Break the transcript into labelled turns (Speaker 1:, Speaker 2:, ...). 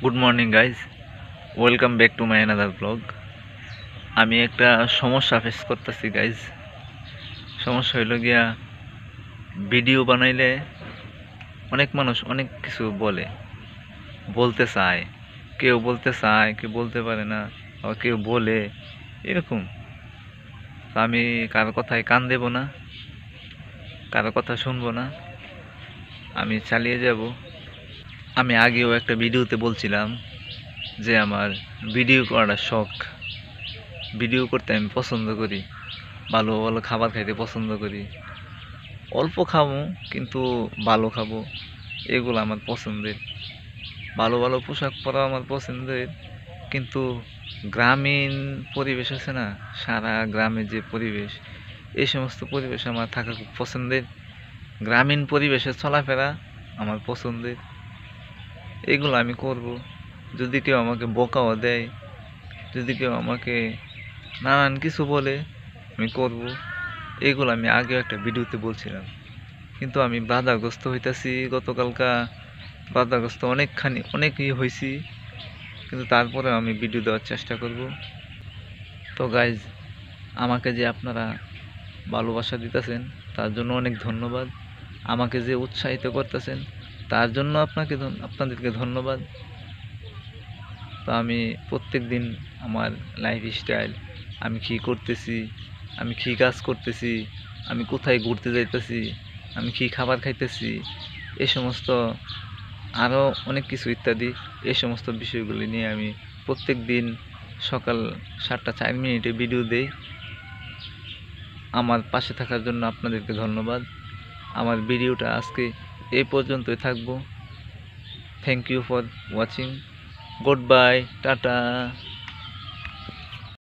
Speaker 1: Good morning guys, welcome back to my another blog. আমি একটা সমস্যা ফেস করতেছি গাইজ। সমস্যা হইল গিয়া, ভিডিও বানাইলে অনেক মানুষ অনেক কিছু বলতে চায়। কেউ বলতে চায়, কেউ বলতে পারে না, আবার কেউ বলে এরকম। তো আমি কারো কথায় কান দেব না, কারো কথা শুনবো না, আমি চালিয়ে যাব। আমি আগেও একটা ভিডিওতে বলছিলাম যে আমার ভিডিও করাটা শখ। ভিডিও করতে আমি পছন্দ করি, ভালো ভালো খাবার খাইতে পছন্দ করি। অল্প খাবো কিন্তু ভালো খাবো, এগুলো আমার পছন্দের। ভালো ভালো পোশাক পরা আমার পছন্দের। কিন্তু গ্রামীণ পরিবেশ আছে না, সারা গ্রামের যে পরিবেশ, এই সমস্ত পরিবেশ আমার থাকা খুব পছন্দের। গ্রামীণ পরিবেশে চলাফেরা আমার পছন্দের। এগুলো আমি করব। যদি কেউ আমাকে বকাও দেয়, যদি কেউ আমাকে নানান কিছু বলে, আমি করব। এগুলো আমি আগেও একটা ভিডিওতে বলছিলাম, কিন্তু আমি বাধাগ্রস্ত হইতাছি। গতকালকা বাধাগ্রস্ত অনেকই হয়েছি, কিন্তু তারপরে আমি ভিডিও দেওয়ার চেষ্টা করব। তো গাইজ, আমাকে যে আপনারা ভালোবাসা দিতেছেন তার জন্য অনেক ধন্যবাদ। আমাকে যে উৎসাহিত করতেছেন তার জন্য আপনাদেরকে ধন্যবাদ। তো আমি প্রত্যেক দিন আমার লাইফস্টাইল, আমি কী করতেছি, আমি কী কাজ করতেছি, আমি কোথায় ঘুরতে যাইতেছি, আমি কী খাবার খাইতেছি, এই সমস্ত আরও অনেক কিছু ইত্যাদি, এই সমস্ত বিষয়গুলি নিয়ে আমি প্রত্যেক দিন সকাল 7:04 ভিডিও দেই। আমার পাশে থাকার জন্য আপনাদেরকে ধন্যবাদ। আমার ভিডিওটা আজকে এই পর্যন্তই থাকবো। Thank you for watching. Goodbye, tata.